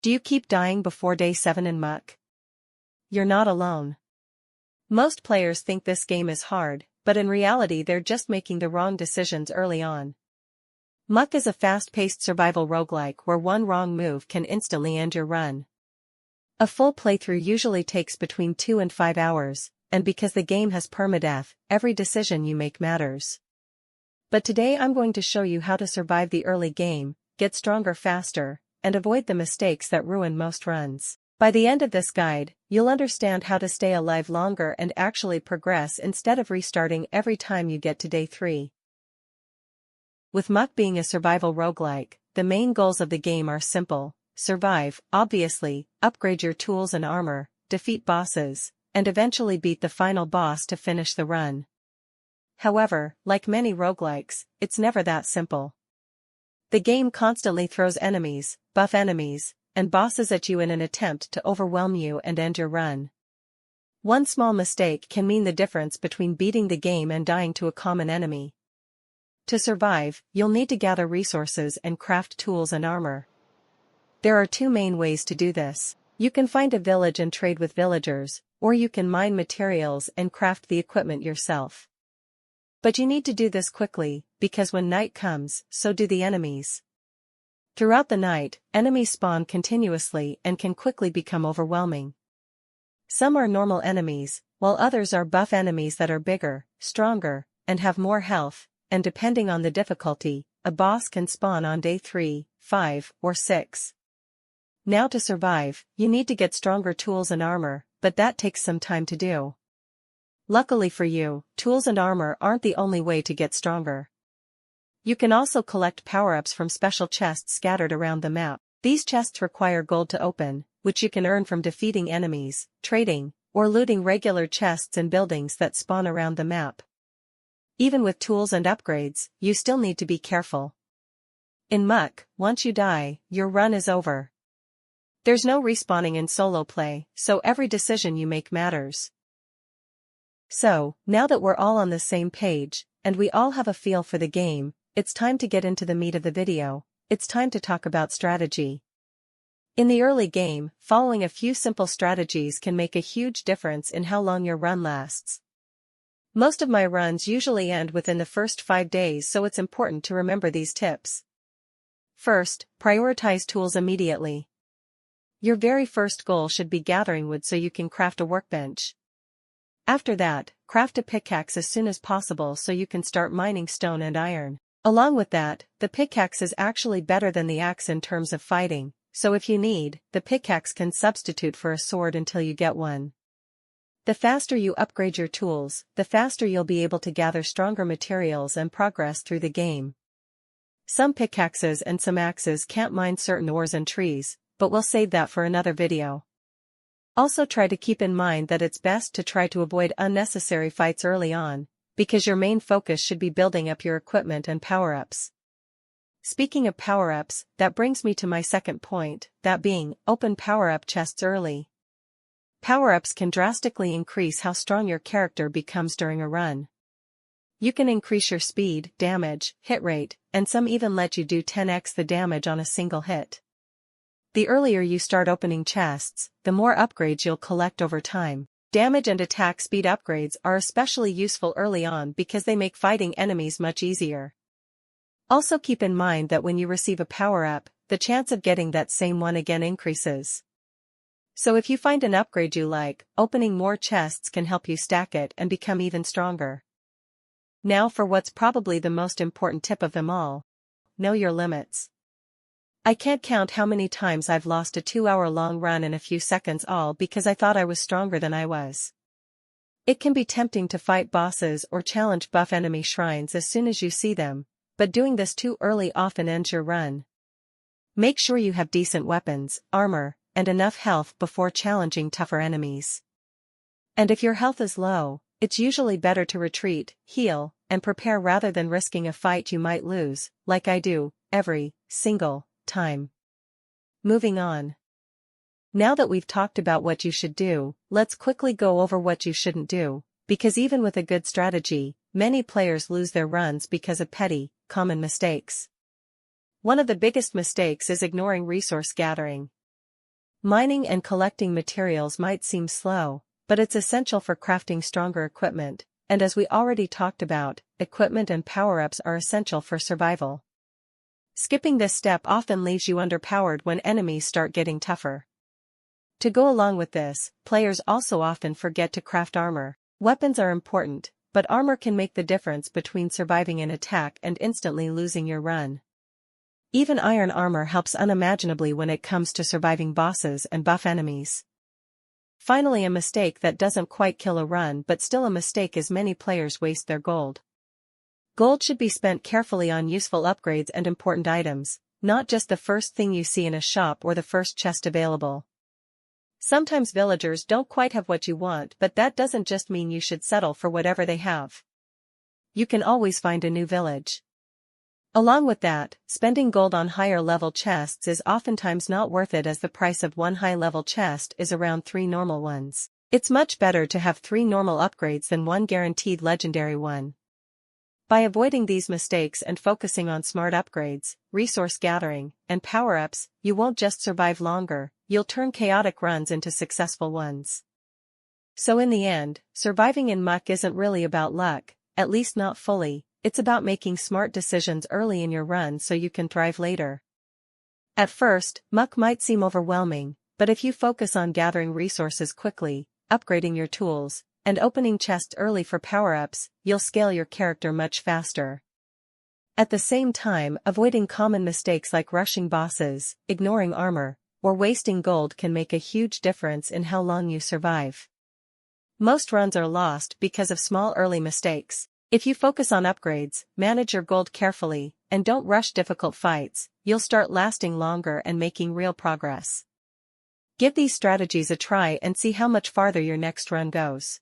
Do you keep dying before day 7 in Muck? You're not alone. Most players think this game is hard, but in reality they're just making the wrong decisions early on. Muck is a fast-paced survival roguelike where one wrong move can instantly end your run. A full playthrough usually takes between 2 and 5 hours, and because the game has permadeath, every decision you make matters. But today I'm going to show you how to survive the early game, get stronger faster, and avoid the mistakes that ruin most runs. By the end of this guide, you'll understand how to stay alive longer and actually progress instead of restarting every time you get to day 3. With Muck being a survival roguelike, the main goals of the game are simple: survive, obviously, upgrade your tools and armor, defeat bosses, and eventually beat the final boss to finish the run. However, like many roguelikes, it's never that simple. The game constantly throws enemies, buff enemies, and bosses at you in an attempt to overwhelm you and end your run. One small mistake can mean the difference between beating the game and dying to a common enemy. To survive, you'll need to gather resources and craft tools and armor. There are 2 main ways to do this. You can find a village and trade with villagers, or you can mine materials and craft the equipment yourself. But you need to do this quickly, because when night comes, so do the enemies. Throughout the night, enemies spawn continuously and can quickly become overwhelming. Some are normal enemies, while others are buff enemies that are bigger, stronger, and have more health, and depending on the difficulty, a boss can spawn on day 3, 5, or 6. Now to survive, you need to get stronger tools and armor, but that takes some time to do. Luckily for you, tools and armor aren't the only way to get stronger. You can also collect power-ups from special chests scattered around the map. These chests require gold to open, which you can earn from defeating enemies, trading, or looting regular chests and buildings that spawn around the map. Even with tools and upgrades, you still need to be careful. In Muck, once you die, your run is over. There's no respawning in solo play, so every decision you make matters. So, now that we're all on the same page, and we all have a feel for the game, it's time to get into the meat of the video. It's time to talk about strategy. In the early game, following a few simple strategies can make a huge difference in how long your run lasts. Most of my runs usually end within the first 5 days, so it's important to remember these tips. First, prioritize tools immediately. Your very first goal should be gathering wood so you can craft a workbench. After that, craft a pickaxe as soon as possible so you can start mining stone and iron. Along with that, the pickaxe is actually better than the axe in terms of fighting, so if you need, the pickaxe can substitute for a sword until you get one. The faster you upgrade your tools, the faster you'll be able to gather stronger materials and progress through the game. Some pickaxes and some axes can't mine certain ores and trees, but we'll save that for another video. Also try to keep in mind that it's best to try to avoid unnecessary fights early on, because your main focus should be building up your equipment and power-ups. Speaking of power-ups, that brings me to my second point, that being, open power-up chests early. Power-ups can drastically increase how strong your character becomes during a run. You can increase your speed, damage, hit rate, and some even let you do 10x the damage on a single hit. The earlier you start opening chests, the more upgrades you'll collect over time. Damage and attack speed upgrades are especially useful early on because they make fighting enemies much easier. Also keep in mind that when you receive a power-up, the chance of getting that same one again increases. So if you find an upgrade you like, opening more chests can help you stack it and become even stronger. Now for what's probably the most important tip of them all. Know your limits. I can't count how many times I've lost a 2-hour-long run in a few seconds, all because I thought I was stronger than I was. It can be tempting to fight bosses or challenge buff enemy shrines as soon as you see them, but doing this too early often ends your run. Make sure you have decent weapons, armor, and enough health before challenging tougher enemies. And if your health is low, it's usually better to retreat, heal, and prepare rather than risking a fight you might lose, like I do, every single time. Moving on. Now that we've talked about what you should do, let's quickly go over what you shouldn't do, because even with a good strategy, many players lose their runs because of petty, common mistakes. One of the biggest mistakes is ignoring resource gathering. Mining and collecting materials might seem slow, but it's essential for crafting stronger equipment, and as we already talked about, equipment and power-ups are essential for survival. Skipping this step often leaves you underpowered when enemies start getting tougher. To go along with this, players also often forget to craft armor. Weapons are important, but armor can make the difference between surviving an attack and instantly losing your run. Even iron armor helps unimaginably when it comes to surviving bosses and buff enemies. Finally, a mistake that doesn't quite kill a run but still a mistake is many players waste their gold. Gold should be spent carefully on useful upgrades and important items, not just the first thing you see in a shop or the first chest available. Sometimes villagers don't quite have what you want, but that doesn't just mean you should settle for whatever they have. You can always find a new village. Along with that, spending gold on higher-level chests is oftentimes not worth it, as the price of one high-level chest is around 3 normal ones. It's much better to have 3 normal upgrades than 1 guaranteed legendary one. By avoiding these mistakes and focusing on smart upgrades, resource gathering, and power-ups, you won't just survive longer, you'll turn chaotic runs into successful ones. So in the end, surviving in muck isn't really about luck, at least not fully. It's about making smart decisions early in your run so you can thrive later. At first, muck might seem overwhelming, but if you focus on gathering resources quickly, upgrading your tools, and opening chests early for power-ups, you'll scale your character much faster. At the same time, avoiding common mistakes like rushing bosses, ignoring armor, or wasting gold can make a huge difference in how long you survive. Most runs are lost because of small early mistakes. If you focus on upgrades, manage your gold carefully, and don't rush difficult fights, you'll start lasting longer and making real progress. Give these strategies a try and see how much farther your next run goes.